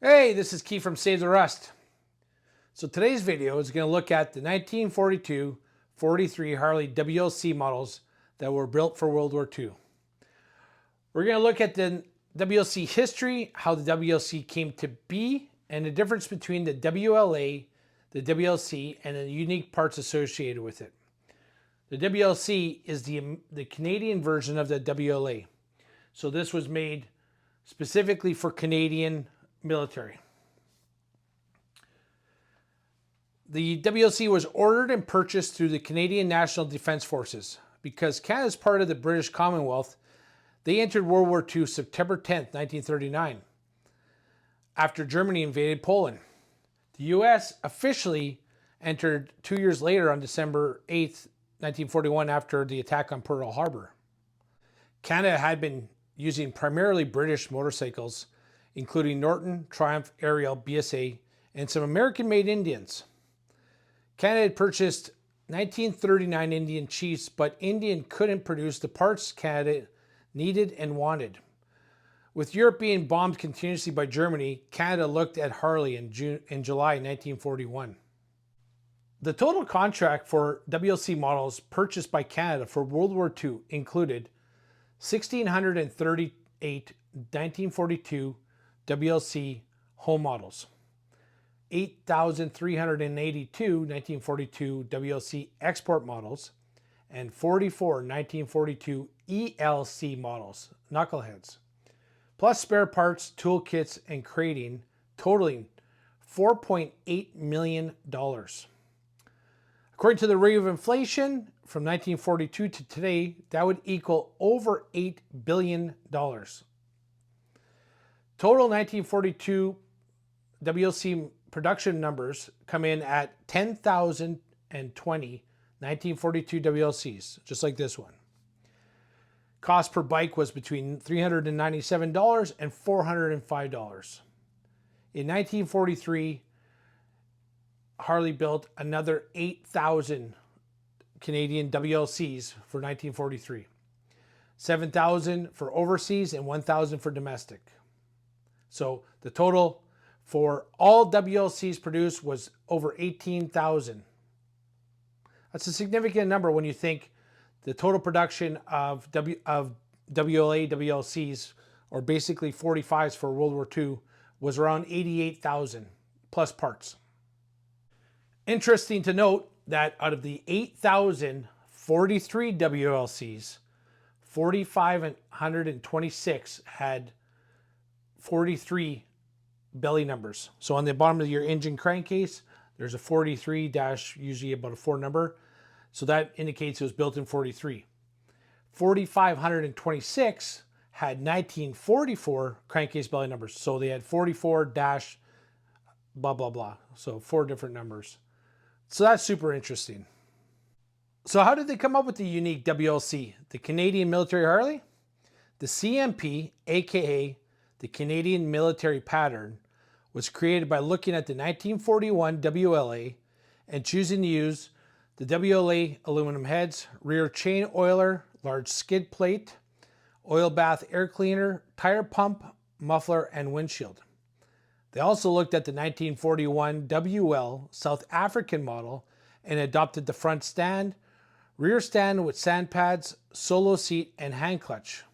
Hey, this is Keith from Save the Rust. So today's video is going to look at the 1942-43 Harley WLC models that were built for World War II. We're going to look at the WLC history, how the WLC came to be, and the difference between the WLA, the WLC, and the unique parts associated with it. The WLC is the Canadian version of the WLA. So this was made specifically for Canadian military. The WLC was ordered and purchased through the Canadian National Defence Forces. Because Canada is part of the British Commonwealth, they entered World War II September 10th, 1939, after Germany invaded Poland. The US officially entered 2 years later on December 8th, 1941, after the attack on Pearl Harbor. Canada had been using primarily British motorcycles, including Norton, Triumph, Ariel, BSA, and some American-made Indians. Canada had purchased 1939 Indian Chiefs, but Indian couldn't produce the parts Canada needed and wanted. With Europe being bombed continuously by Germany, Canada looked at Harley in July 1941. The total contract for WLC models purchased by Canada for World War II included 1,638 1942 WLC home models, 8,382 1942 WLC export models, and 44 1942 ELC models, knuckleheads, plus spare parts, toolkits, and crating, totaling $4.8 million. According to the rate of inflation from 1942 to today, that would equal over $8 billion. Total 1942 WLC production numbers come in at 10,020 1942 WLCs, just like this one. Cost per bike was between $397 and $405. In 1943, Harley built another 8,000 Canadian WLCs for 1943. 7,000 for overseas and 1,000 for domestic. So the total for all WLCs produced was over 18,000. That's a significant number when you think the total production of WLA WLCs, or basically 45s for World War II, was around 88,000 plus parts. Interesting to note that out of the 8,043 WLCs, 4,526 had 43 belly numbers. So on the bottom of your engine crankcase, there's a 43 dash, usually about a 4 number. So that indicates it was built in 43. 4,526 had 1944 crankcase belly numbers. So they had 44 dash blah, blah, blah. So 4 different numbers. So that's super interesting. So how did they come up with the unique WLC, the Canadian Military Harley? The CMP, aka the Canadian Military Pattern, was created by looking at the 1941 WLA and choosing to use the WLA aluminum heads, rear chain oiler, large skid plate, oil bath air cleaner, tire pump, muffler, and windshield. They also looked at the 1941 WL South African model and adopted the front stand, rear stand with sand pads, solo seat, and hand clutch.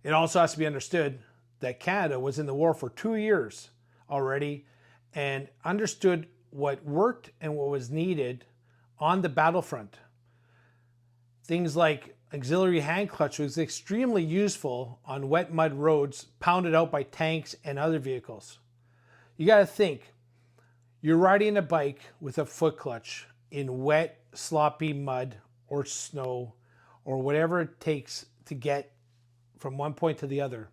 It also has to be understood that Canada was in the war for 2 years already and understood what worked and what was needed on the battlefront. Things like auxiliary hand clutch was extremely useful on wet mud roads pounded out by tanks and other vehicles. You got to think, you're riding a bike with a foot clutch in wet, sloppy mud or snow or whatever it takes to get from one point to the other.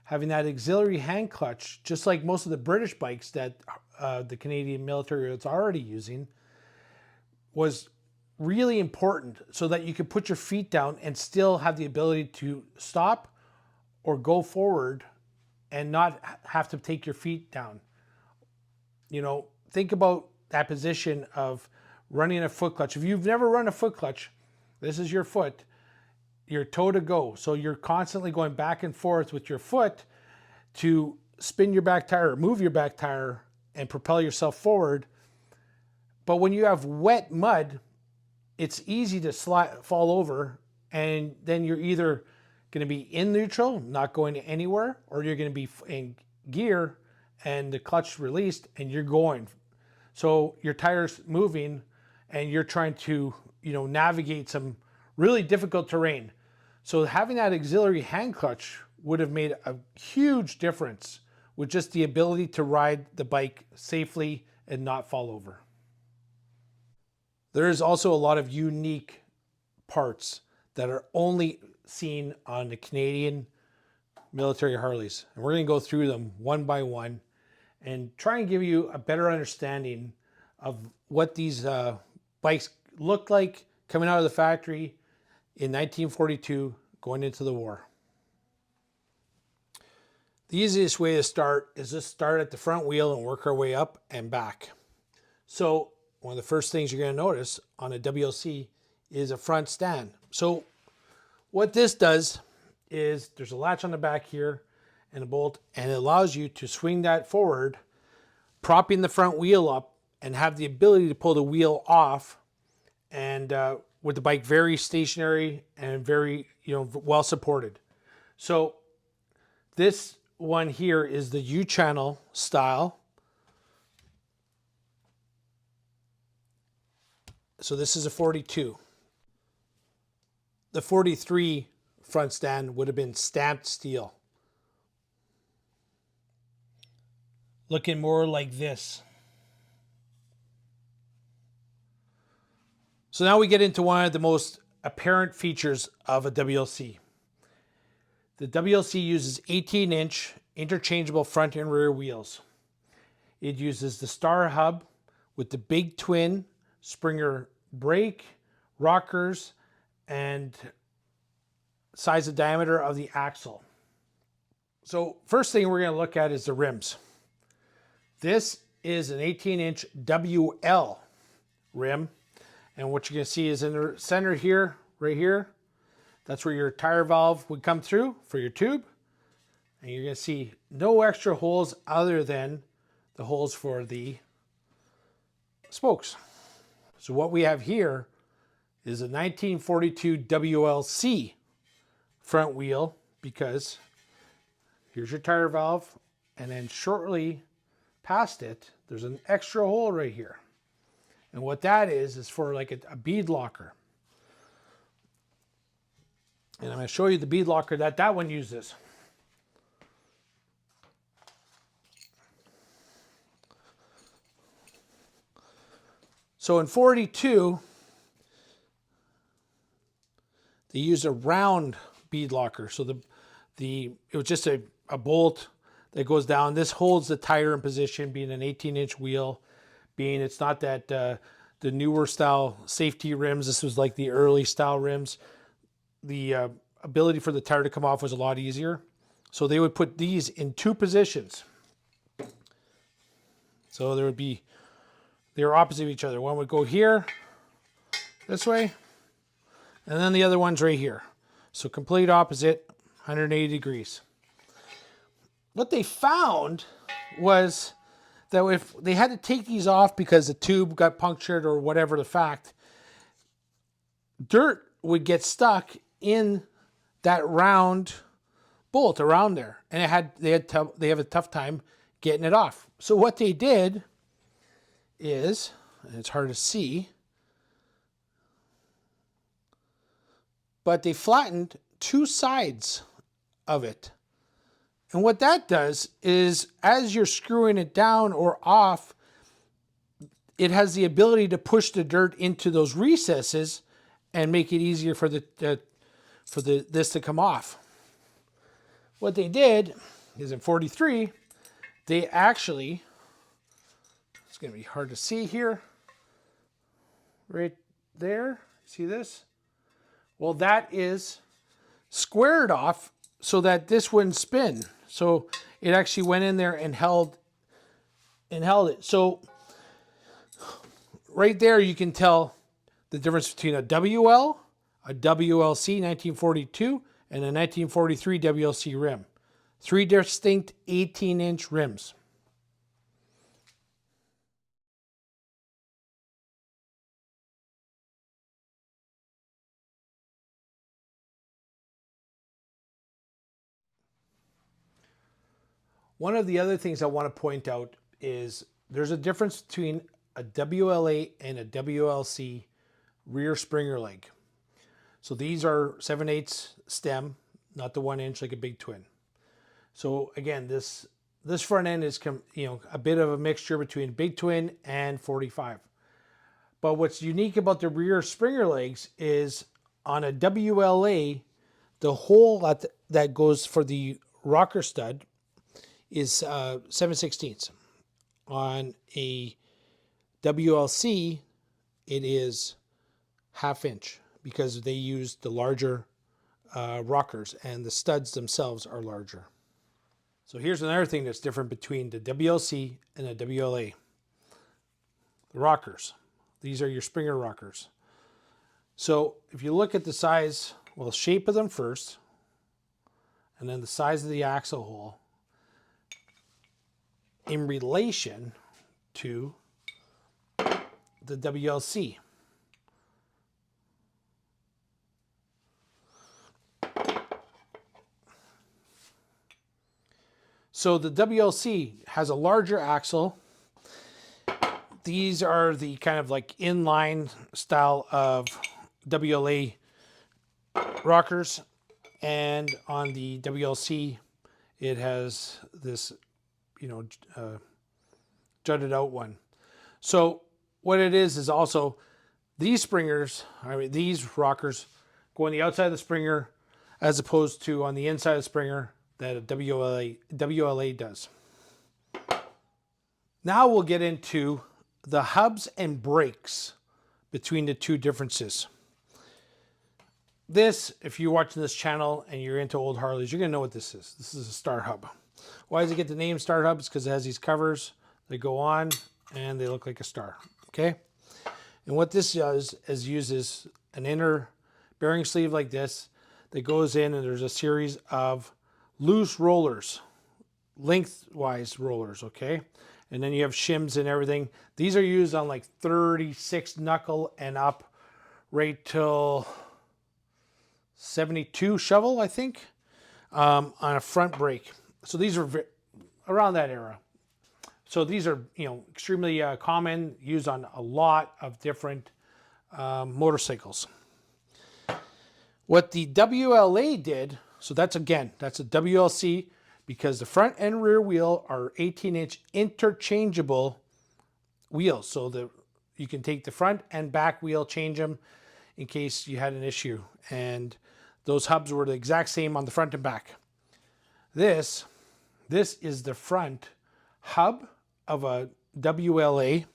Having that auxiliary hand clutch, just like most of the British bikes that the Canadian military was already using, was really important so that you could put your feet down and still have the ability to stop or go forward and not have to take your feet down. You know, think about that position of running a foot clutch. If you've never run a foot clutch, this is your foot, your toe to go. So you're constantly going back and forth with your foot to spin your back tire or move your back tire and propel yourself forward. But when you have wet mud, it's easy to fall over, and then you're either going to be in neutral, not going anywhere, or you're going to be in gear and the clutch released and you're going. So your tire's moving and you're trying to, navigate some really difficult terrain. So having that auxiliary hand clutch would have made a huge difference with just the ability to ride the bike safely and not fall over. There is also a lot of unique parts that are only seen on the Canadian military Harleys. And we're going to go through them one by one and try and give you a better understanding of what these bikes looked like coming out of the factory in 1942 going into the war. The easiest way to start is just start at the front wheel and work our way up and back. So one of the first things you're going to notice on a WLC is a front stand. So what this does is there's a latch on the back here and a bolt, and it allows you to swing that forward, propping the front wheel up, and have the ability to pull the wheel off, and with the bike very stationary and very well supported. So this one here is the U-channel style. So this is a 42. The 43 front stand would have been stamped steel, looking more like this. So now we get into one of the most apparent features of a WLC. The WLC uses 18-inch interchangeable front and rear wheels. It uses the Star hub with the big twin Springer brake, rockers, and size and diameter of the axle. So first thing we're going to look at is the rims. This is an 18-inch WL rim. And what you're going to see is in the center here, right here, that's where your tire valve would come through for your tube. And you're going to see no extra holes other than the holes for the spokes. So what we have here is a 1942 WLC front wheel, because here's your tire valve, and then shortly past it, there's an extra hole right here. And what that is for like a bead locker. And I'm going to show you the bead locker that one uses. So in 42, they use a round bead locker. So it was just a bolt that goes down. This holds the tire in position, being an 18-inch wheel, being it's not that the newer style safety rims. This was like the early style rims. The ability for the tire to come off was a lot easier. So they would put these in two positions. So they're opposite of each other. One would go here, this way, and then the other one's right here. So complete opposite, 180 degrees. What they found was that if they had to take these off because the tube got punctured or whatever the fact, dirt would get stuck in that round bolt around there, and they have a tough time getting it off. So what they did is, and it's hard to see, but they flattened two sides of it. And what that does is, as you're screwing it down or off, it has the ability to push the dirt into those recesses and make it easier for this to come off. What they did is in 43, they actually, it's going to be hard to see here, right there, see this? Well, that is squared off so that this wouldn't spin. So it actually went in there and held it. So right there you can tell the difference between a WL, a WLC 1942, and a 1943 WLC rim. 3 distinct 18-inch rims. One of the other things I want to point out is there's a difference between a WLA and a WLC rear springer leg. So these are 7/8 stem, not the 1 inch like a big twin. So again, this front end is a bit of a mixture between big twin and 45. But what's unique about the rear springer legs is on a WLA, the hole that goes for the rocker stud is 7/16. On a WLC, it is 1/2 inch because they use the larger rockers and the studs themselves are larger. So here's another thing that's different between the WLC and the WLA. The rockers. These are your springer rockers. So if you look at the size, well, shape of them first, and then the size of the axle hole in relation to the WLC. So the WLC has a larger axle. These are the kind of like inline style of WLA rockers. And on the WLC, it has this, jutted out one. So what it is also these springers, these rockers go on the outside of the springer as opposed to on the inside of the springer that a WLA does. Now we'll get into the hubs and brakes between the two differences. This, if you're watching this channel and you're into old Harleys, you're gonna know what this is. This is a star hub. Why does it get the name star hub? It's because it has these covers. They go on and they look like a star, okay? And what this does is uses an inner bearing sleeve like this that goes in, and there's a series of loose rollers, lengthwise rollers, okay? And then you have shims and everything. These are used on like 36 knuckle and up right till 72 shovel, I think, on a front brake. So these are around that era. So these are, extremely common, used on a lot of different motorcycles. What the WLA did, so that's a WLC, because the front and rear wheel are 18-inch interchangeable wheels. So you can take the front and back wheel, change them in case you had an issue. And those hubs were the exact same on the front and back. This is the front hub of a WLA,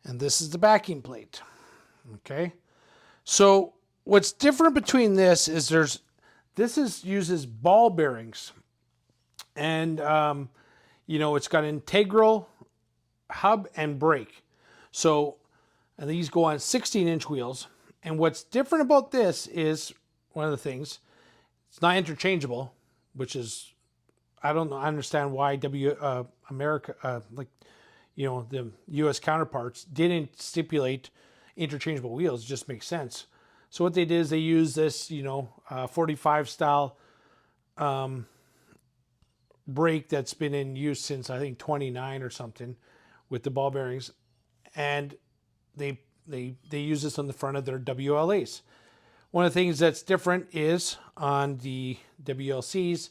and this is the backing plate. Okay, so what's different between this is uses ball bearings, and it's got integral hub and brake. So, and these go on 16-inch wheels. And what's different about this is one of the things, it's not interchangeable, which is, I don't know, I understand why America, the U.S. counterparts didn't stipulate interchangeable wheels. It just makes sense. So what they did is they used this, 45 style brake that's been in use since I think 29 or something with the ball bearings, and they use this on the front of their WLAs. One of the things that's different is on the WLCs,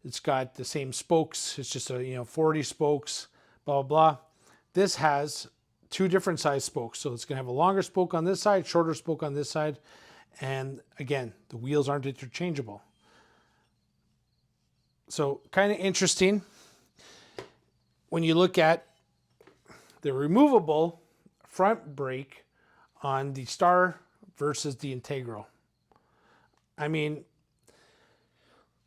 it's got the same spokes. It's just 40 spokes, blah, blah, blah. This has two different size spokes. So it's gonna have a longer spoke on this side, shorter spoke on this side. And again, the wheels aren't interchangeable. So kind of interesting when you look at the removable front brake on the Star versus the Integral. I mean,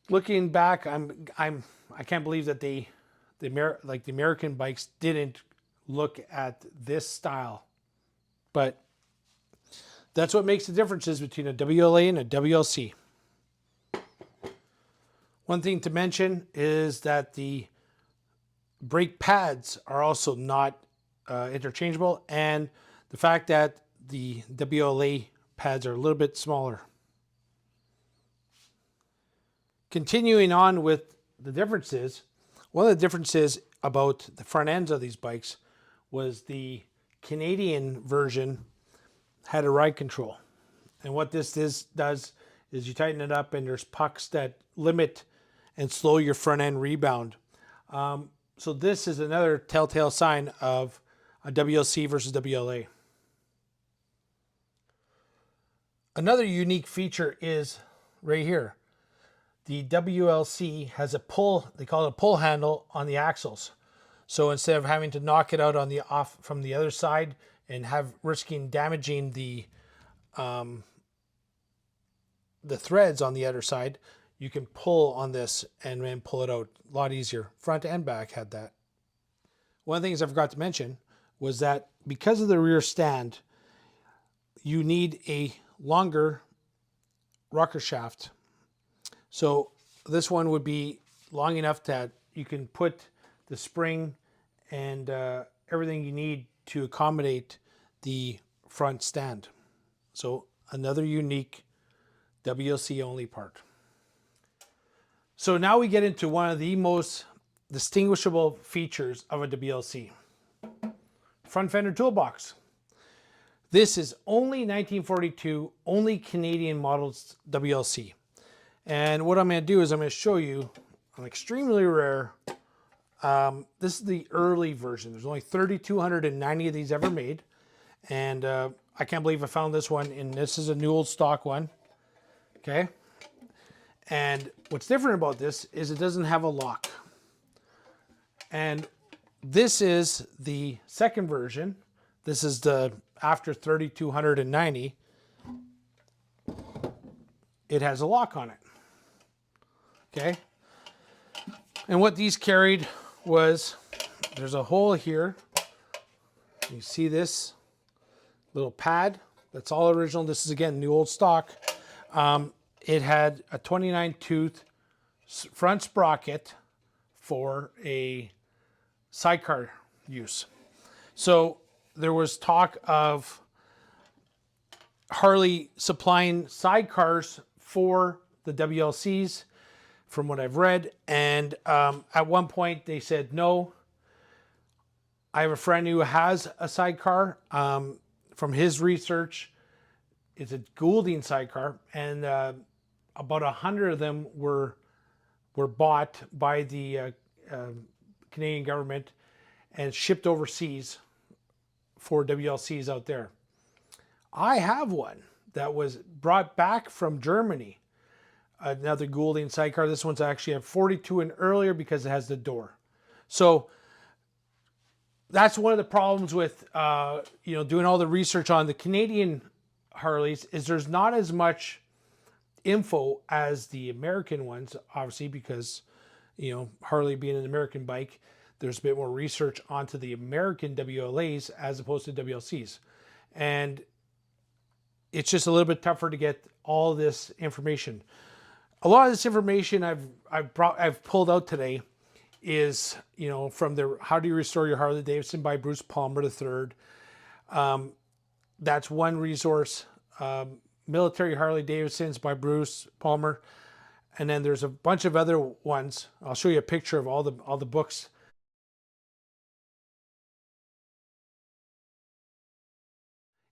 looking back, I can't believe that the American bikes didn't look at this style, but that's what makes the differences between a WLA and a WLC. One thing to mention is that the brake pads are also not interchangeable, and the fact that the WLA pads are a little bit smaller. Continuing on with the differences, one of the differences about the front ends of these bikes was the Canadian version had a ride control. And what this does is you tighten it up and there's pucks that limit and slow your front end rebound. So this is another telltale sign of a WLC versus WLA. Another unique feature is right here. The WLC has a pull, they call it a pull handle on the axles. So instead of having to knock it out on the off from the other side and risking damaging the threads on the other side, you can pull on this and then pull it out a lot easier. Front and back had that. One of the things I forgot to mention was that because of the rear stand, you need a longer rocker shaft. So this one would be long enough that you can put the spring and everything you need to accommodate the front stand. So another unique WLC only part. So now we get into one of the most distinguishable features of a WLC. Front fender toolbox. This is only 1942, only Canadian modeled WLC. And what I'm going to do is I'm going to show you an extremely rare, this is the early version. There's only 3,290 of these ever made. And I can't believe I found this one, and this is a new old stock one. Okay. And what's different about this is it doesn't have a lock. And this is the second version. This is the after 3,290. It has a lock on it. Okay. And what these carried was, there's a hole here. You see this little pad? That's all original. This is again new old stock. It had a 29 tooth front sprocket for a sidecar use. So there was talk of Harley supplying sidecars for the WLCs, from what I've read. And at one point they said no. I have a friend who has a sidecar. From his research, it's a Goulding sidecar, and about 100 of them were bought by the Canadian government and shipped overseas for WLCs out there. I have one that was brought back from Germany, another Goulding sidecar. This one's actually a 42 and earlier because it has the door. So that's one of the problems with doing all the research on the Canadian Harleys is there's not as much info as the American ones, obviously, because Harley being an American bike, there's a bit more research onto the American WLAs as opposed to WLCs. And it's just a little bit tougher to get all this information. A lot of this information I've pulled out today is, from the How Do You Restore Your Harley Davidson by Bruce Palmer III. That's one resource. Military Harley Davidsons by Bruce Palmer. And then there's a bunch of other ones. I'll show you a picture of all the books.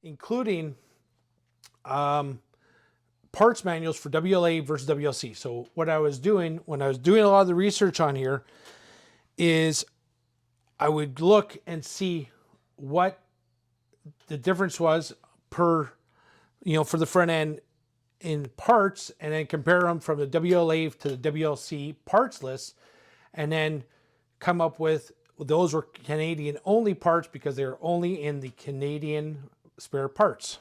Including parts manuals for WLA versus WLC. So what I was doing when I was doing a lot of the research on here is I would look and see what the difference was per, for the front end in parts, and then compare them from the WLA to the WLC parts list, and then come up with, those were Canadian only parts because they're only in the Canadian spare parts.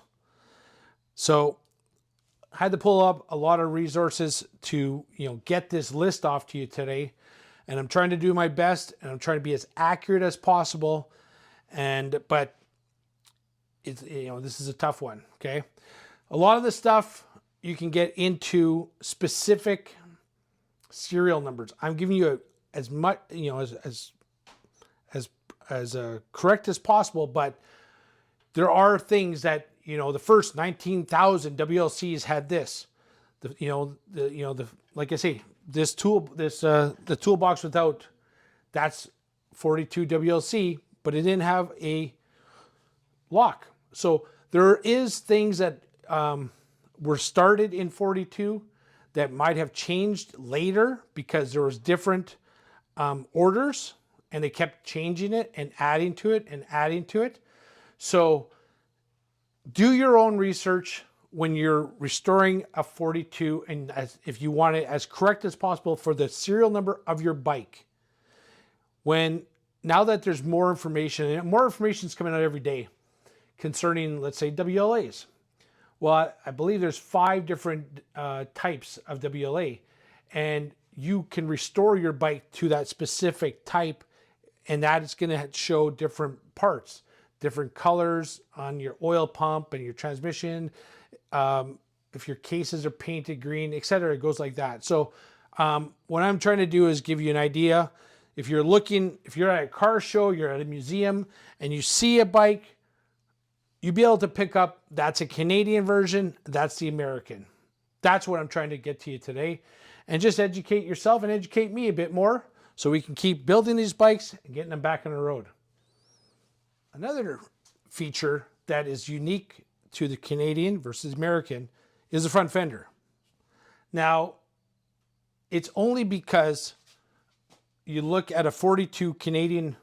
So I had to pull up a lot of resources to, get this list off to you today. And I'm trying to do my best, and I'm trying to be as accurate as possible. But it's, this is a tough one, okay? A lot of the stuff you can get into specific serial numbers. I'm giving you as much, as correct as possible, but there are things that, the first 19,000 WLCs had this. Like I say, the toolbox without, that's 42 WLC, but it didn't have a lock. So there is things that were started in 42 that might have changed later because there was different orders, and they kept changing it and adding to it and adding to it. So do your own research when you're restoring a 42, and if you want it as correct as possible for the serial number of your bike. Now that there's more information, and more information is coming out every day concerning, let's say, WLAs. Well, I believe there's 5 different types of WLA, and you can restore your bike to that specific type, and that is going to show different parts, different colors on your oil pump and your transmission. If your cases are painted green, etc., it goes like that. So what I'm trying to do is give you an idea. If you're at a car show, you're at a museum, and you see a bike, you'll be able to pick up, that's a Canadian version, that's the American. That's what I'm trying to get to you today. And just educate yourself and educate me a bit more so we can keep building these bikes and getting them back on the road. Another feature that is unique to the Canadian versus American is the front fender. Now, it's only because you look at a 42 Canadian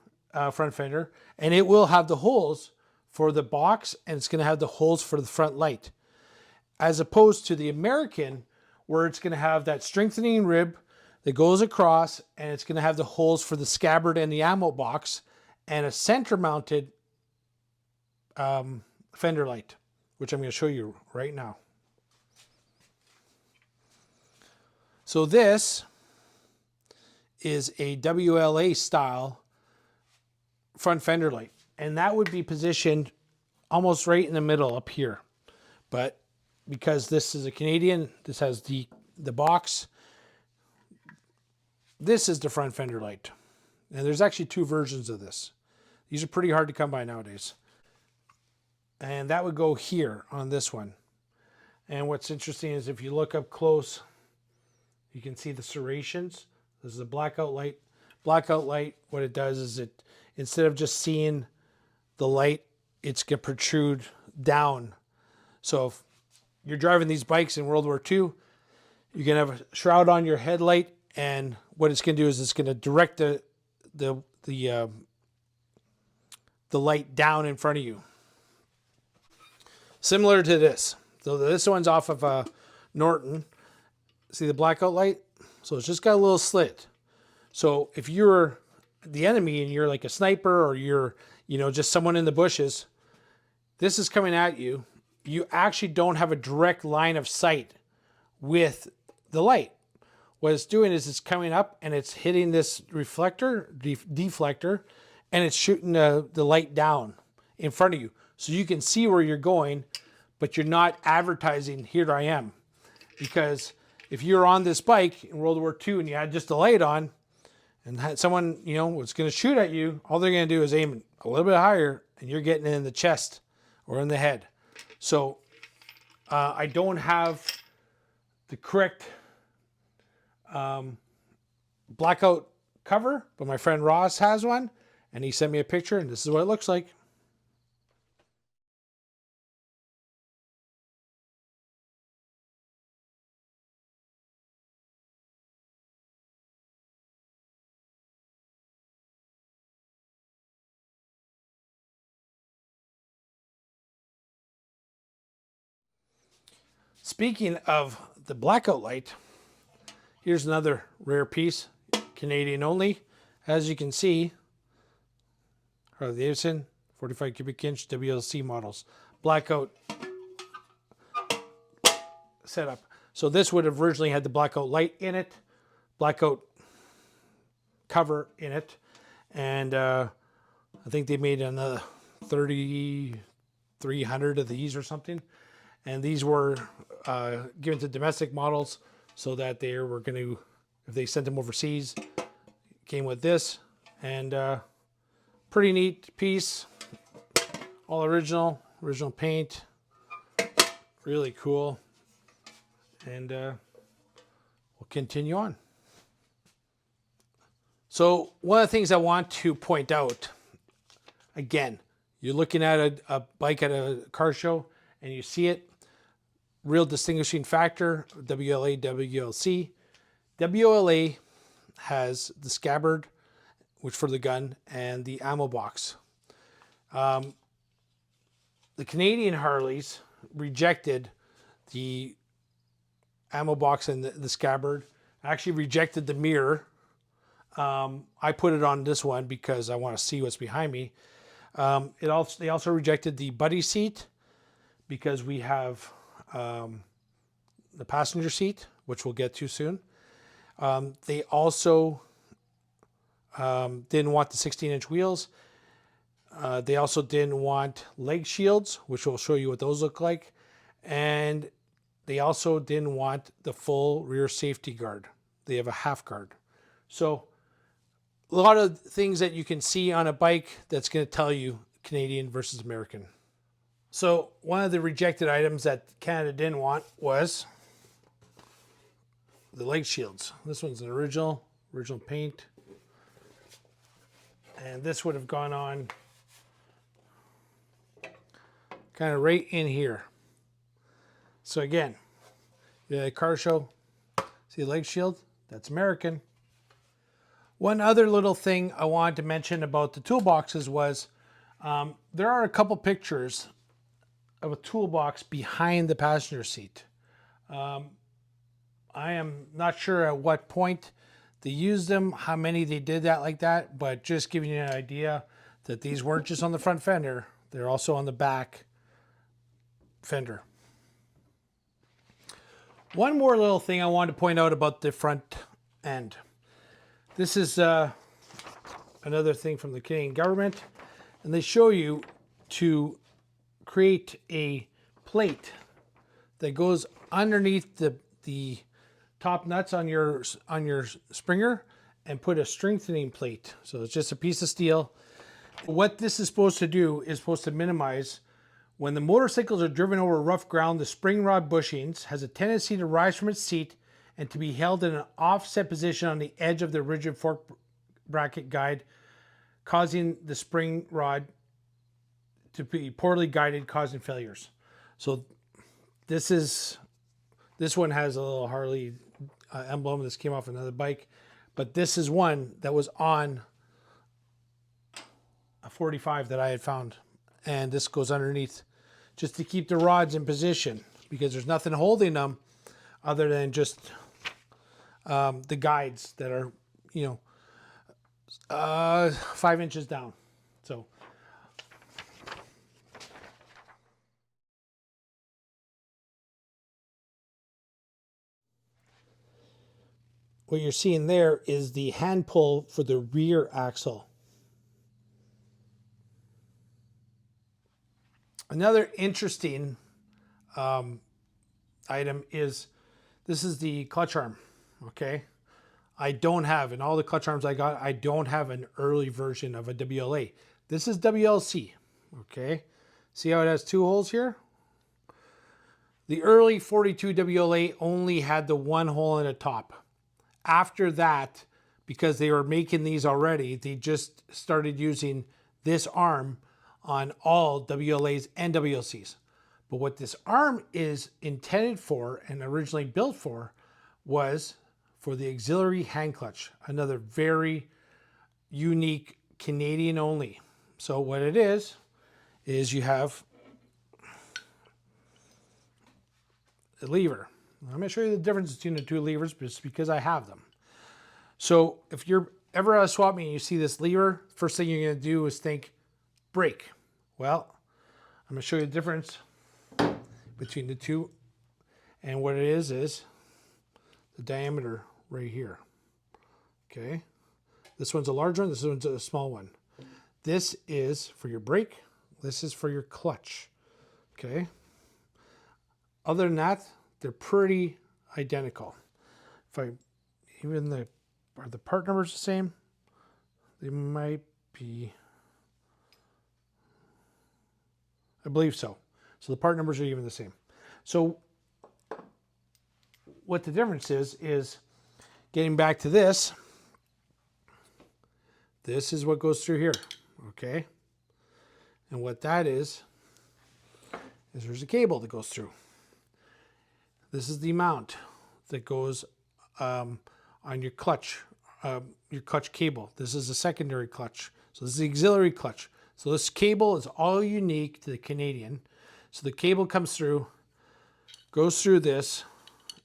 front fender, and it will have the holes for the box, and it's going to have the holes for the front light, as opposed to the American, where it's going to have that strengthening rib that goes across, and it's going to have the holes for the scabbard and the ammo box, and a center mounted fender light, which I'm going to show you right now. So this is a WLA style front fender light, and that would be positioned almost right in the middle up here. But because this is a Canadian, this has the box. This is the front fender light. And there's actually 2 versions of this. These are pretty hard to come by nowadays. And that would go here on this one. And what's interesting is if you look up close, you can see the serrations. This is a blackout light. Blackout light, what it does is it, instead of just seeing the light, it's going to protrude down. So if you're driving these bikes in World War II, you can have a shroud on your headlight, and what it's going to do is it's going to direct the light down in front of you. Similar to this. So this one's off of a Norton. See the blackout light? So it's just got a little slit. So if you're the enemy and you're like a sniper, or you're, just someone in the bushes, this is coming at you. You actually don't have a direct line of sight with the light. What it's doing is it's coming up and it's hitting this reflector, deflector, and it's shooting the light down in front of you. So you can see where you're going, but you're not advertising, here I am. Because if you're on this bike in World War II and you had just a light on, and had someone, was going to shoot at you, all they're going to do is aim a little bit higher, and you're getting it in the chest or in the head. So I don't have the correct blackout cover, but my friend Ross has one, and he sent me a picture, and this is what it looks like. Speaking of the blackout light, here's another rare piece, Canadian only. As you can see, Harley Davidson 45 cubic inch WLC models, blackout setup. So this would have originally had the blackout light in it, blackout cover in it, and I think they made another 3,300 of these or something. And these were given to domestic models so that they were going to if they sent them overseas. Came with this, and pretty neat piece. All original paint. Really cool. And we'll continue on. So one of the things I want to point out, again, you're looking at a bike at a car show and you see it, real distinguishing factor, WLA, WLC. WLA has the scabbard, which for the gun, and the ammo box. The Canadian Harleys rejected the ammo box and the scabbard, actually rejected the mirror. I put it on this one because I want to see what's behind me. They also rejected the buddy seat because we have the passenger seat, which we'll get to soon. They also didn't want the 16-inch wheels. They also didn't want leg shields, which we'll show you what those look like. And they also didn't want the full rear safety guard. They have a half guard. So a lot of things that you can see on a bike that's going to tell you Canadian versus American. So one of the rejected items that Canada didn't want was the leg shields. This one's an original paint. And this would have gone on kind of right in here. So again, you're at a car show, see a leg shield, that's American. One other little thing I wanted to mention about the toolboxes was there are a couple pictures of a toolbox behind the passenger seat. I am not sure at what point they used them, how many they did that like that, but just giving you an idea that these weren't just on the front fender, they're also on the back fender. One more little thing I wanted to point out about the front end. This is another thing from the Canadian government, and they show you to create a plate that goes underneath the top nuts on your springer and put a strengthening plate. So it's just a piece of steel. What this is supposed to do is supposed to minimize when the motorcycles are driven over rough ground. The spring rod bushings has a tendency to rise from its seat and to be held in an offset position on the edge of the rigid fork bracket guide, causing the spring rod to be poorly guided, causing failures. So this one has a little Harley emblem. This came off another bike, but this is one that was on a 45 that I had found, and this goes underneath just to keep the rods in position because there's nothing holding them other than just the guides that are, 5 inches down. So what you're seeing there is the hand pull for the rear axle. Another interesting item is this is the clutch arm. Okay, I don't have, in all the clutch arms I got, I don't have an early version of a WLA. This is WLC. Okay, see how it has two holes here? The early 42 WLA only had the one hole in the top. After that, because they were making these already, they just started using this arm on all WLAs and WLCs. But what this arm is intended for and originally built for was for the auxiliary hand clutch, another very unique Canadian only. So what it is you have a lever. I'm going to show you the difference between the two levers just because I have them. So if you're ever at a swap meet and you see this lever, first thing you're going to do is think brake. Well, I'm going to show you the difference between the two, and what it is the diameter right here. Okay, this one's a large one, this one's a small one. This is for your brake, this is for your clutch. Okay, other than that, they're pretty identical. If I even are the part numbers the same? They might be. I believe so. So the part numbers are even the same. So what the difference is getting back to this. This is what goes through here, okay? And what that is there's a cable that goes through. This is the mount that goes on your clutch cable. This is a secondary clutch. So this is the auxiliary clutch. So this cable is all unique to the Canadian. So the cable comes through, goes through this,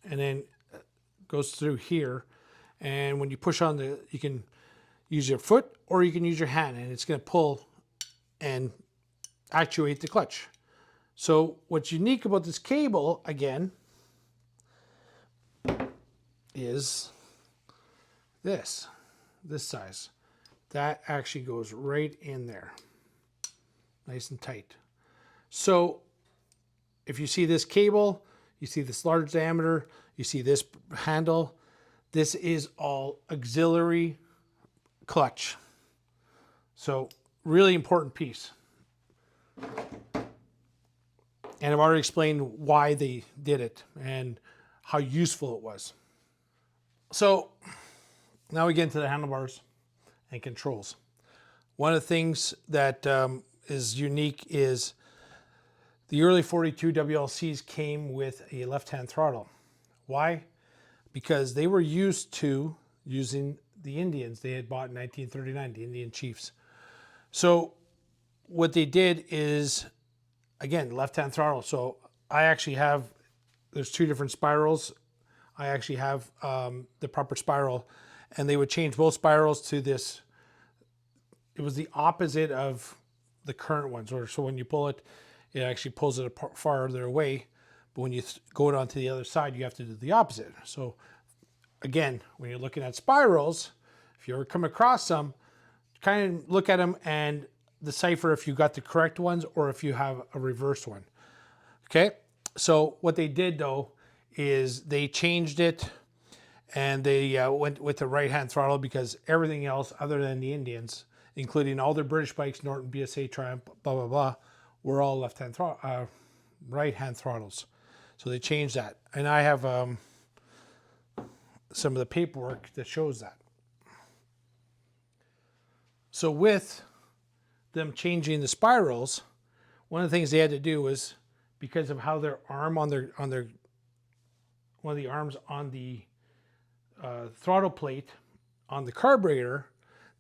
and then goes through here. And when you push on you can use your foot or you can use your hand, and it's going to pull and actuate the clutch. So what's unique about this cable, again, is this size. That actually goes right in there, nice and tight. So if you see this cable, you see this large diameter, you see this handle, this is all auxiliary clutch. So really important piece. And I've already explained why they did it and how useful it was. So now we get into the handlebars and controls. One of the things that is unique is the early 42 WLCs came with a left-hand throttle. Why? Because they were used to using the Indians they had bought in 1939, the Indian chiefs. So what they did is, again, left-hand throttle. So I actually have, there's two different spirals. I actually have the proper spiral, and they would change both spirals to this. It was the opposite of the current ones. So when you pull it, it actually pulls it farther away. But when you go it onto the other side, you have to do the opposite. So again, when you're looking at spirals, if you ever come across some, kind of look at them and decipher if you got the correct ones or if you have a reversed one. Okay, so what they did though is they changed it, and they went with the right-hand throttle because everything else other than the Indians, including all their British bikes, Norton, BSA, Triumph, blah, blah, blah, were all left-hand right-hand throttles. So they changed that. And I have some of the paperwork that shows that. So with them changing the spirals, one of the things they had to do was, because of how their arm on their one of the arms on the throttle plate on the carburetor,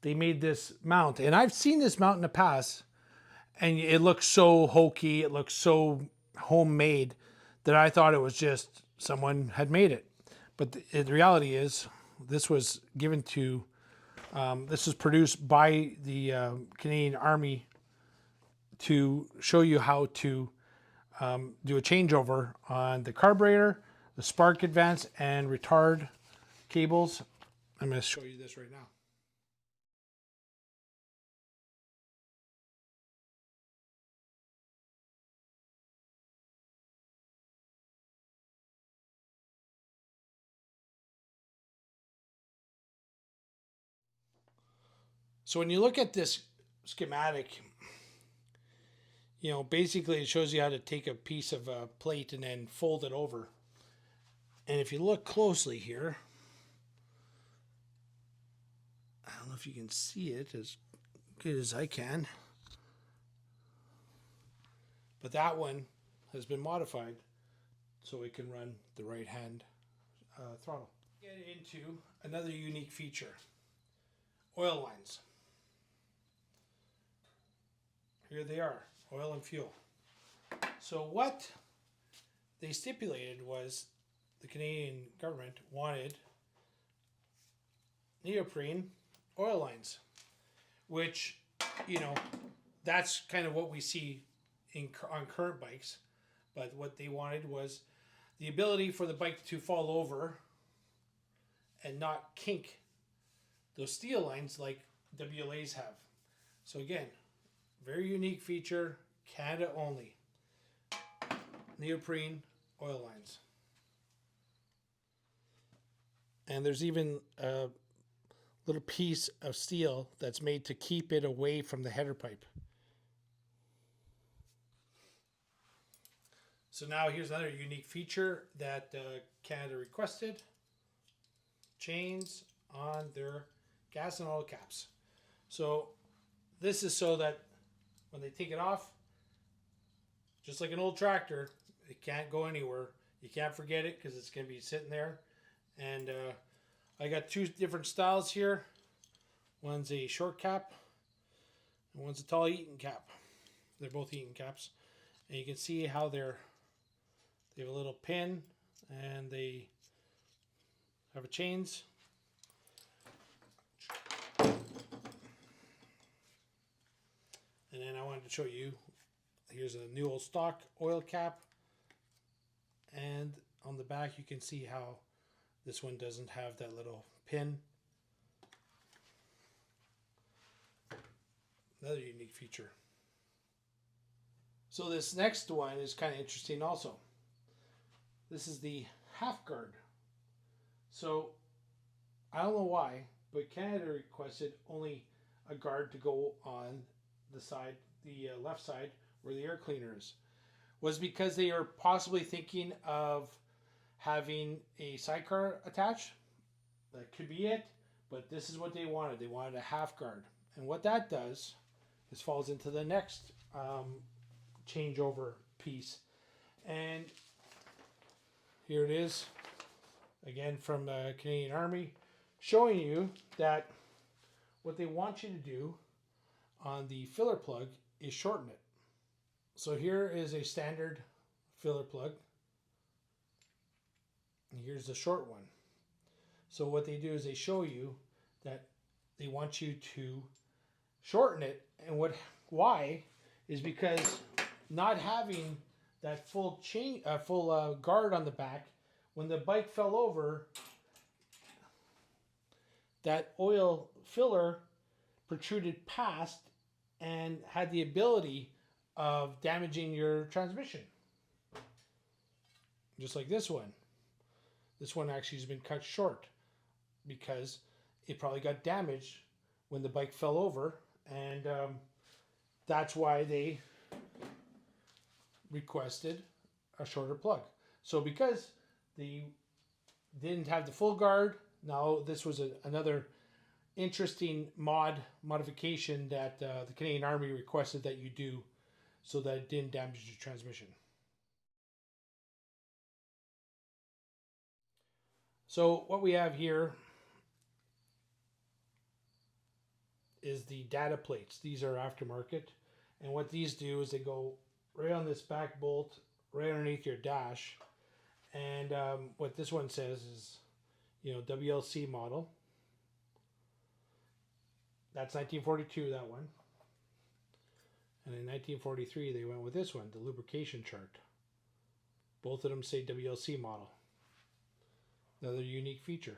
they made this mount. And I've seen this mount in the past, and it looks so hokey, it looks so homemade, that I thought it was just someone had made it. But the reality is, this was given to, this was produced by the Canadian Army to show you how to do a changeover on the carburetor, the spark advance, and retard cables. I'm going to show you this right now. So when you look at this schematic, you know, basically it shows you how to take a piece of a plate and then fold it over. And if you look closely here, I don't know if you can see it as good as I can, but that one has been modified so it can run the right hand throttle. Get into another unique feature: oil lines. Here they are, oil and fuel. So what they stipulated was the Canadian government wanted neoprene oil lines, which, you know, that's kind of what we see on current bikes. But what they wanted was the ability for the bike to fall over and not kink those steel lines like WLAs have. So again, very unique feature, Canada only. Neoprene oil lines. And there's even a little piece of steel that's made to keep it away from the header pipe. So now here's another unique feature that Canada requested. Chains on their gas and oil caps. So this is so that when they take it off, just like an old tractor, it can't go anywhere. You can't forget it because it's going to be sitting there. And I got two different styles here. One's a short cap and one's a tall Eaton cap. They're both Eaton caps. And you can see how they have a little pin and they have a chains. And then I wanted to show you, here's a new old stock oil cap. And on the back you can see how this one doesn't have that little pin. Another unique feature. So this next one is kind of interesting also. This is the half guard. So I don't know why, but Canada requested only a guard to go on the side, the left side where the air cleaner is. Was because they are possibly thinking of having a sidecar attached. That could be it, but this is what they wanted. They wanted a half guard. And what that does is falls into the next changeover piece. And here it is, again from the Canadian Army, showing you that what they want you to do on the filler plug is shorten it. So here is a standard filler plug. And here's the short one. So what they do is they show you that they want you to shorten it. And why is because not having that full guard on the back, when the bike fell over, that oil filler protruded past and had the ability of damaging your transmission. Just like this one. This one actually has been cut short because it probably got damaged when the bike fell over, and that's why they requested a shorter plug. So because they didn't have the full guard, now this was another interesting modification that the Canadian Army requested that you do so that it didn't damage your transmission. So what we have here is the data plates. These are aftermarket, and what these do is they go right on this back bolt right underneath your dash. And what this one says is, you know, WLC model. That's 1942, that one. And in 1943 they went with this one, the lubrication chart. Both of them say WLC model. Another unique feature.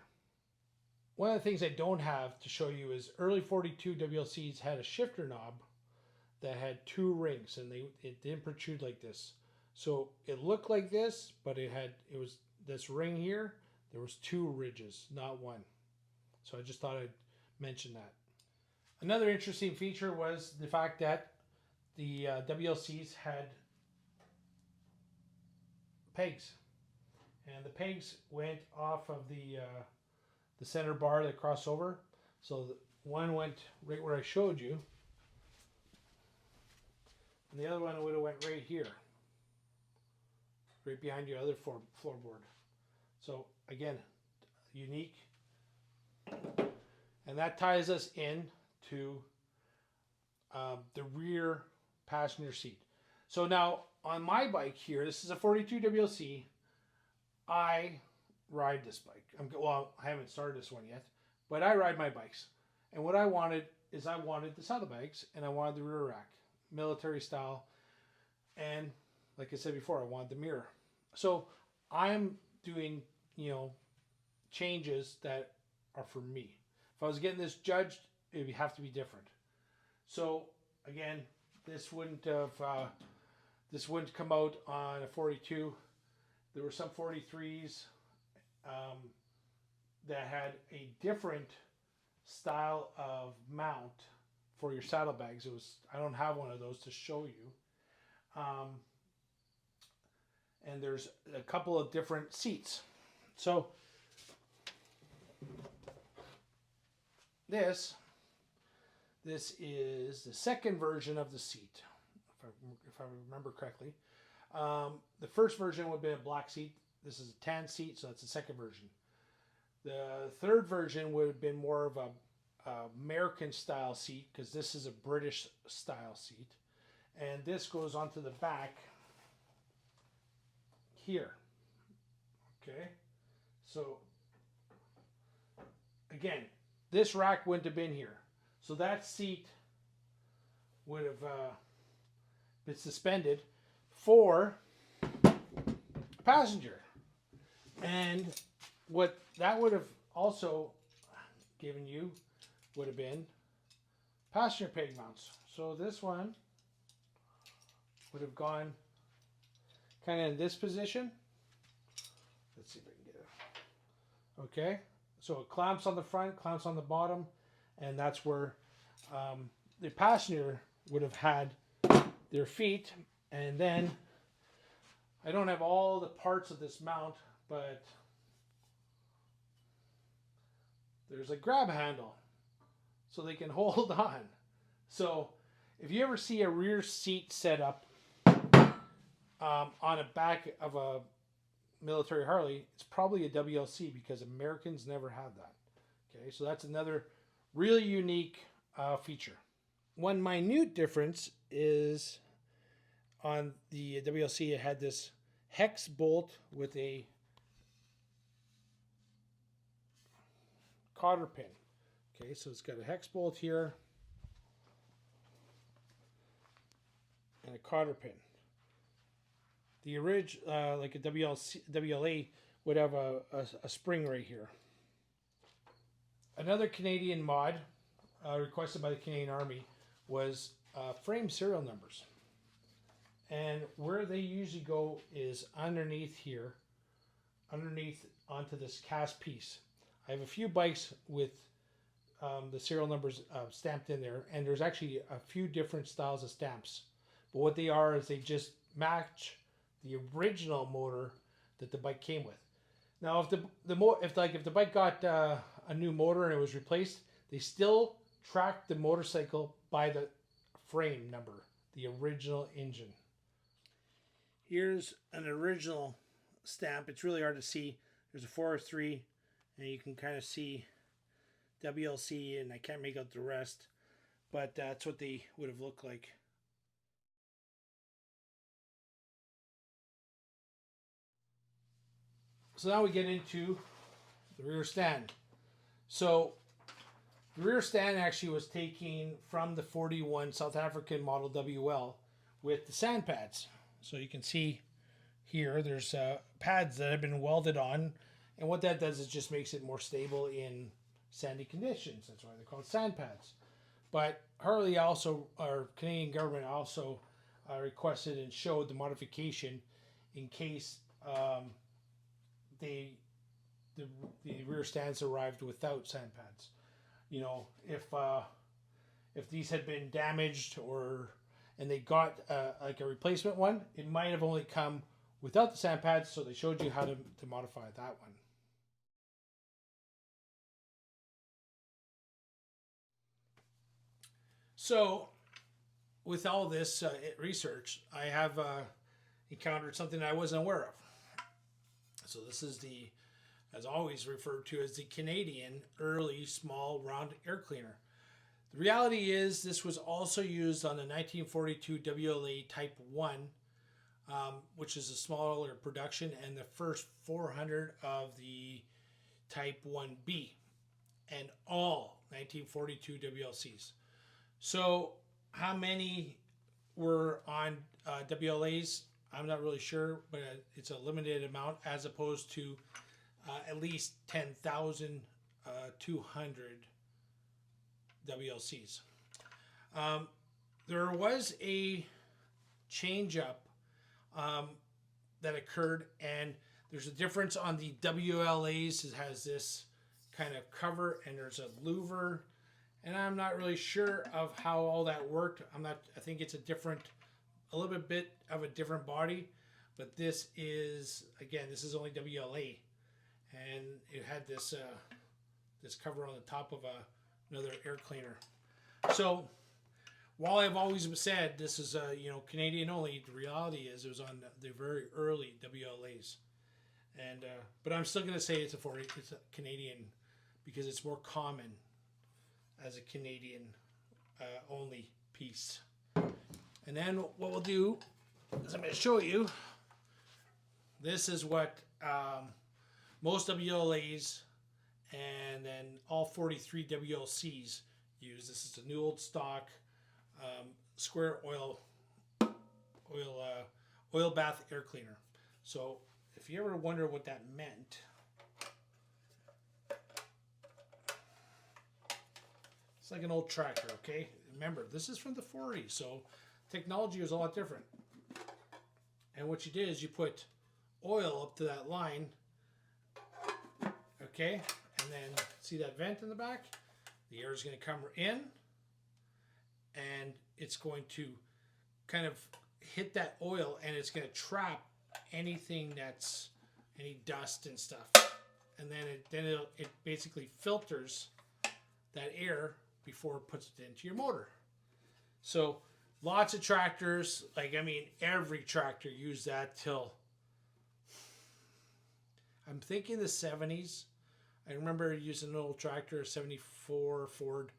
One of the things I don't have to show you is early 42 WLCs had a shifter knob that had two rings, and it didn't protrude like this. So it looked like this, but it was this ring here. There was two ridges, not one. So I just thought I'd mention that. Another interesting feature was the fact that the WLCs had pegs, and the pegs went off of the center bar that crossed over. So one went right where I showed you, and the other one would have went right here, right behind your other floorboard. So again, unique, and that ties us in to the rear passenger seat. So now on my bike here, this is a 42 WLC. I ride this bike. Well, I haven't started this one yet, but I ride my bikes. And what I wanted is I wanted the saddlebags and I wanted the rear rack, military style. And like I said before, I wanted the mirror. So I'm doing, you know, changes that are for me. If I was getting this judged, it would have to be different. So again, this wouldn't come out on a 42. There were some 43s that had a different style of mount for your saddlebags. I don't have one of those to show you. And there's a couple of different seats. So this is the second version of the seat, if I remember correctly. The first version would be a black seat. This is a tan seat, so that's the second version. The third version would have been more of a American style seat, because this is a British style seat. And this goes onto the back here. Okay, so again, this rack wouldn't have been here. So that seat would have been suspended for a passenger. And what that would have also given you would have been passenger peg mounts. So this one would have gone kind of in this position. Let's see if I can get it. Okay, so it clamps on the front, clamps on the bottom, and that's where the passenger would have had their feet. And then I don't have all the parts of this mount, but there's a grab handle so they can hold on. So if you ever see a rear seat set up on a back of a military Harley, it's probably a WLC, because Americans never had that. Okay, so that's another really unique feature. One minute difference is on the WLC, it had this hex bolt with a cotter pin. Okay, so it's got a hex bolt here and a cotter pin. The original, like a WLA, would have a spring right here. Another Canadian mod requested by the Canadian Army was frame serial numbers. And where they usually go is underneath here, underneath onto this cast piece. I have a few bikes with the serial numbers stamped in there, and there's actually a few different styles of stamps. But what they are is they just match the original motor that the bike came with. Now, if the bike got a new motor and it was replaced, they still track the motorcycle by the frame number, the original engine. Here's an original stamp. It's really hard to see. There's a 403, and you can kind of see WLC, and I can't make out the rest, but that's what they would have looked like. So now we get into the rear stand. So the rear stand actually was taken from the 41 South African model WL with the sand pads. So you can see here there's pads that have been welded on, and what that does is just makes it more stable in sandy conditions. That's why they're called sand pads. But Harley also, our Canadian government also requested and showed the modification in case the rear stands arrived without sand pads. You know, if these had been damaged and they got like a replacement one, it might have only come without the sand pads, so they showed you how to modify that one. So with all this research, I have encountered something I wasn't aware of. So this is as always referred to as the Canadian early small round air cleaner. The reality is this was also used on the 1942 WLA Type 1, which is a smaller production, and the first 400 of the Type 1B, and all 1942 WLCs. So how many were on WLAs? I'm not really sure, but it's a limited amount, as opposed to at least 10,200 WLCs. There was a change up that occurred, and there's a difference on the WLAs. It has this kind of cover, and there's a louver, and I'm not really sure of how all that worked. I think it's a little bit of a different body, but this is, again, this is only WLA, and it had this this cover on the top of another air cleaner. So while I've always said this is Canadian only, the reality is it was on the very early WLAs, and but I'm still going to say it's a Canadian because it's more common as a Canadian only piece. And then what we'll do is I'm going to show you. This is what most WLAs and then all 43 WLCs use. This is a new old stock square oil bath air cleaner. So if you ever wonder what that meant, it's like an old tractor, okay? Remember, this is from the 40s, so technology was a lot different. And what you did is you put oil up to that line, okay? And then see that vent in the back? The air is going to come in, and it's going to kind of hit that oil, and it's going to trap anything that's any dust and stuff. And then it basically filters that air before it puts it into your motor. So lots of tractors, like, I mean, every tractor used that till, I'm thinking the 70s. I remember using an old tractor, a 74 Ford,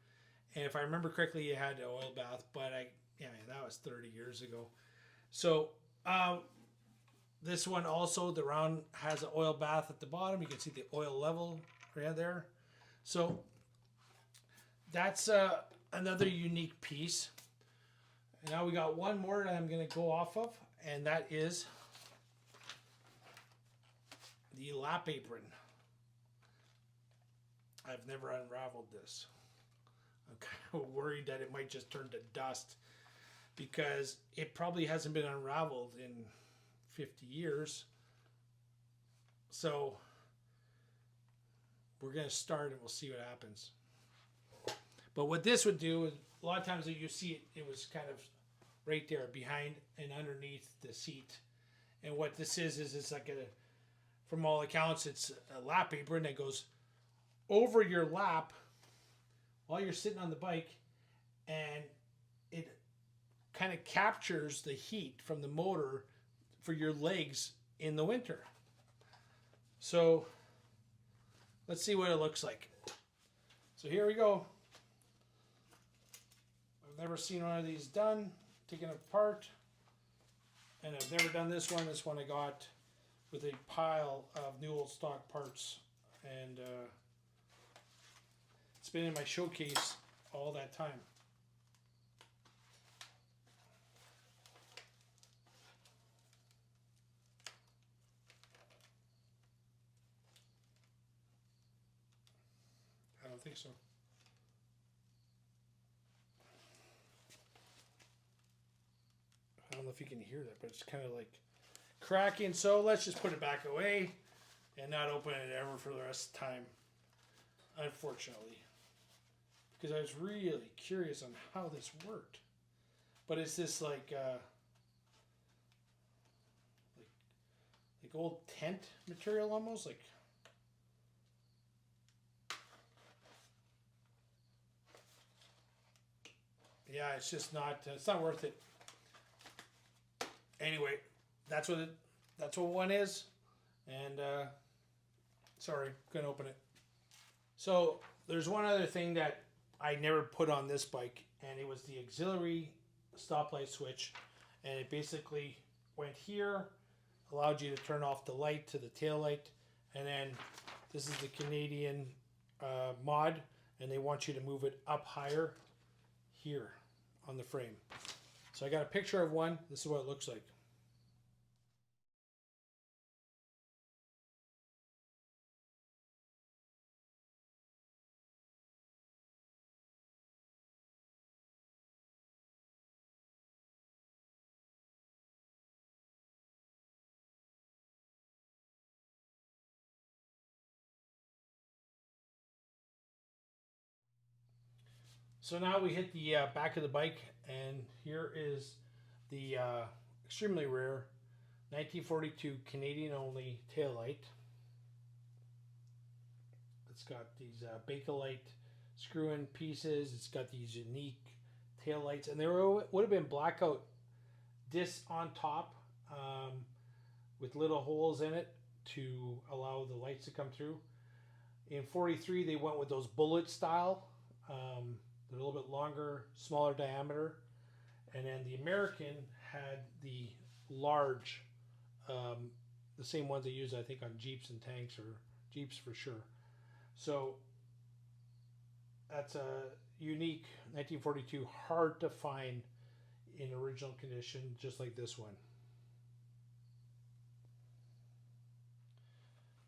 and if I remember correctly, it had an oil bath, but that was 30 years ago. So this one also, the round has an oil bath at the bottom. You can see the oil level right there. So that's another unique piece. And now we got one more that I'm going to go off of, and that is the lap apron. I've never unraveled this. I'm kind of worried that it might just turn to dust because it probably hasn't been unraveled in 50 years. So we're going to start and we'll see what happens. But what this would do is, a lot of times you see it was kind of right there behind and underneath the seat. And what this is it's like from all accounts, it's a lap apron that goes over your lap while you're sitting on the bike, and it kind of captures the heat from the motor for your legs in the winter. So let's see what it looks like. So here we go. I've never seen one of these done, taken apart, and I've never done this one. This one I got with a pile of new old stock parts, and it's been in my showcase all that time. I don't think so. I don't know if you can hear that, but it's kind of like cracking. So let's just put it back away and not open it ever for the rest of the time, unfortunately, because I was really curious on how this worked. But it's this like old tent material almost, like. Yeah, it's just not. It's not worth it. Anyway, that's what one is, and sorry, couldn't open it. So there's one other thing that I never put on this bike, and it was the auxiliary stoplight switch, and it basically went here, allowed you to turn off the light to the tail light, and then this is the Canadian mod, and they want you to move it up higher here on the frame. So I got a picture of one. This is what it looks like. So now we hit the back of the bike, and here is the extremely rare 1942 Canadian only taillight. It's got these Bakelite screw-in pieces. It's got these unique taillights, and there would have been blackout discs on top with little holes in it to allow the lights to come through. In 43, they went with those bullet style. They're a little bit longer, smaller diameter. And then the American had the large, the same ones they use, I think, on Jeeps and tanks, or Jeeps for sure. So that's a unique 1942, hard to find in original condition, just like this one.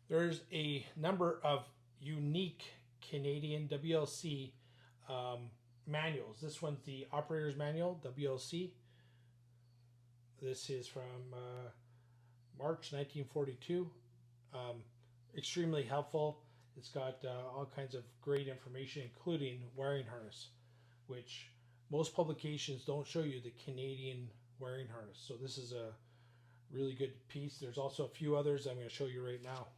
There's a number of unique Canadian WLC manuals. This one's the operator's manual, WLC. This is from March 1942. Extremely helpful. It's got all kinds of great information, including wiring harness, which most publications don't show you the Canadian wiring harness. So this is a really good piece. There's also a few others I'm going to show you right now.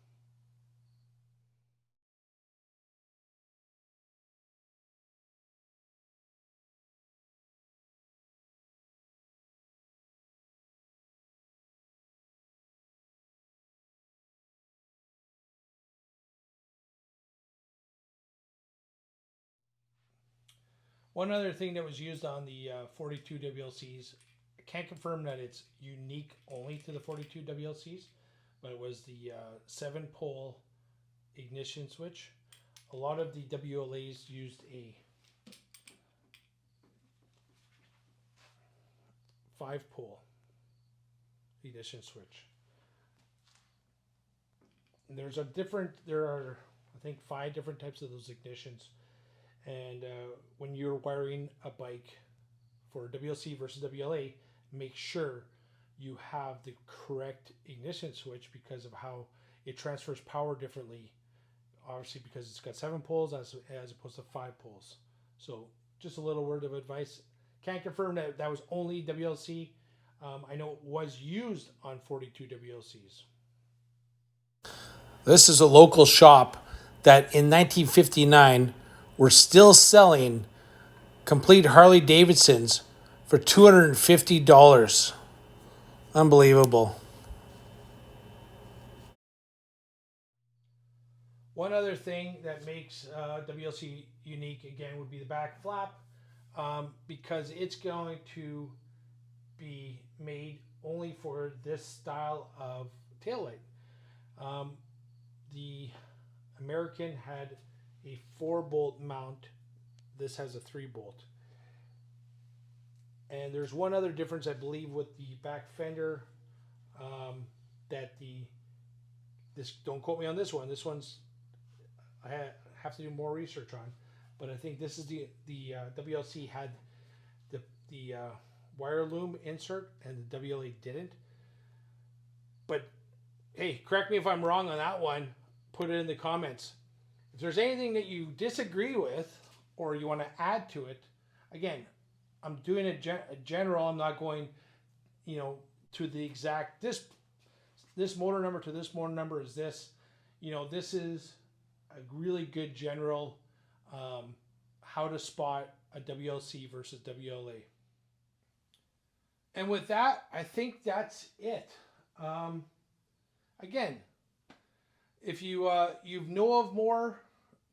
One other thing that was used on the 42 WLCs, I can't confirm that it's unique only to the 42 WLCs, but it was the 7-pole ignition switch. A lot of the WLAs used a 5-pole ignition switch. And there are, I think, 5 different types of those ignitions. And when you're wiring a bike for WLC versus WLA, make sure you have the correct ignition switch because of how it transfers power differently. Obviously, because it's got 7 poles as opposed to 5 poles. So just a little word of advice. Can't confirm that that was only WLC. I know it was used on 42 WLCs. This is a local shop that in 1959 were still selling complete Harley Davidsons for $250. Unbelievable. One other thing that makes WLC unique, again, would be the back flap, because it's going to be made only for this style of taillight. The American had a 4-bolt mount. This has a 3-bolt. And there's one other difference, I believe, with the back fender, that this, don't quote me on this one. This one's, I have to do more research on, but I think this is the WLC had the wire loom insert and the WLA didn't. But hey, correct me if I'm wrong on that one. Put it in the comments. If there's anything that you disagree with or you want to add to it, again, I'm doing a general. I'm not going, to the exact, this motor number to this motor number is this. This is a really good general how to spot a WLC versus WLA. And with that, I think that's it. Again, if you know of more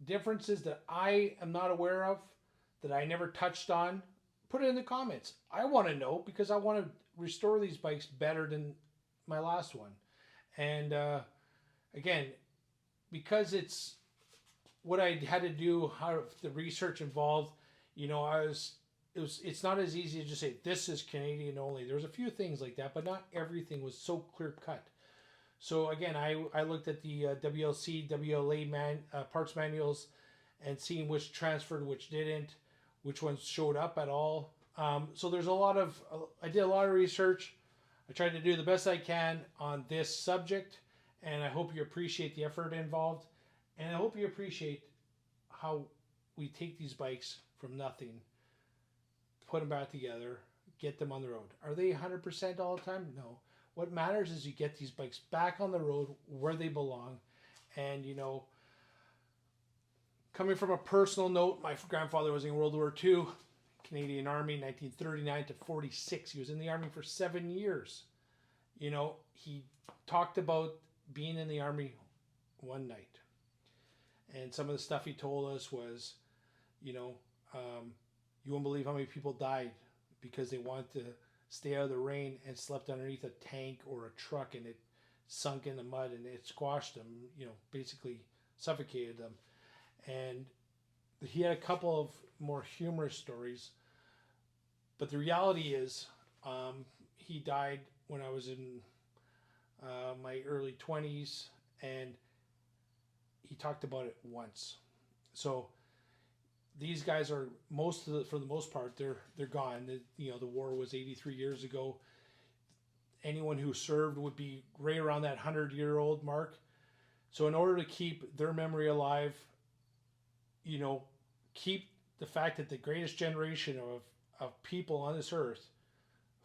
differences that I am not aware of, that I never touched on, put it in the comments. I want to know, because I want to restore these bikes better than my last one. And again, because it's what I had to do, how the research involved, it's not as easy to just say this is Canadian only. There's a few things like that, but not everything was so clear cut. So again, I looked at the WLC, WLA parts manuals and seeing which transferred, which didn't, which ones showed up at all. So there's I did a lot of research. I tried to do the best I can on this subject, and I hope you appreciate the effort involved, and I hope you appreciate how we take these bikes from nothing, put them back together, get them on the road. Are they 100% all the time? No. What matters is you get these bikes back on the road where they belong. And, you know, coming from a personal note, my grandfather was in World War II, Canadian Army, 1939 to 46. He was in the Army for 7 years. You know, he talked about being in the Army one night. And some of the stuff he told us was, you know, you won't believe how many people died because they wanted to stay out of the rain and slept underneath a tank or a truck, and it sunk in the mud and it squashed them, you know, basically suffocated them. And he had a couple of more humorous stories, but the reality is he died when I was in my early 20s, and he talked about it once. So these guys are for the most part, they're gone. You know, the war was 83 years ago. Anyone who served would be right around that 100-year-old mark. So in order to keep their memory alive, you know, keep the fact that the greatest generation of people on this earth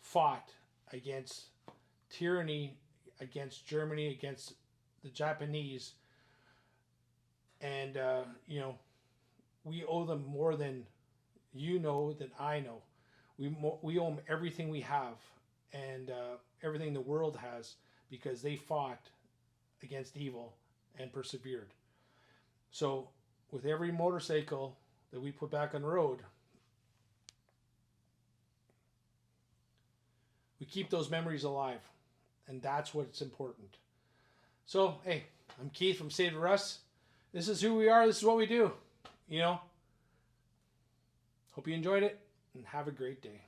fought against tyranny, against Germany, against the Japanese, and you know, we owe them more than you know, than I know. We owe them everything we have, and everything the world has, because they fought against evil and persevered. So with every motorcycle that we put back on the road, we keep those memories alive, and that's what's important. So, hey, I'm Keith from Save Russ. This is who we are. This is what we do. You know, hope you enjoyed it, and have a great day.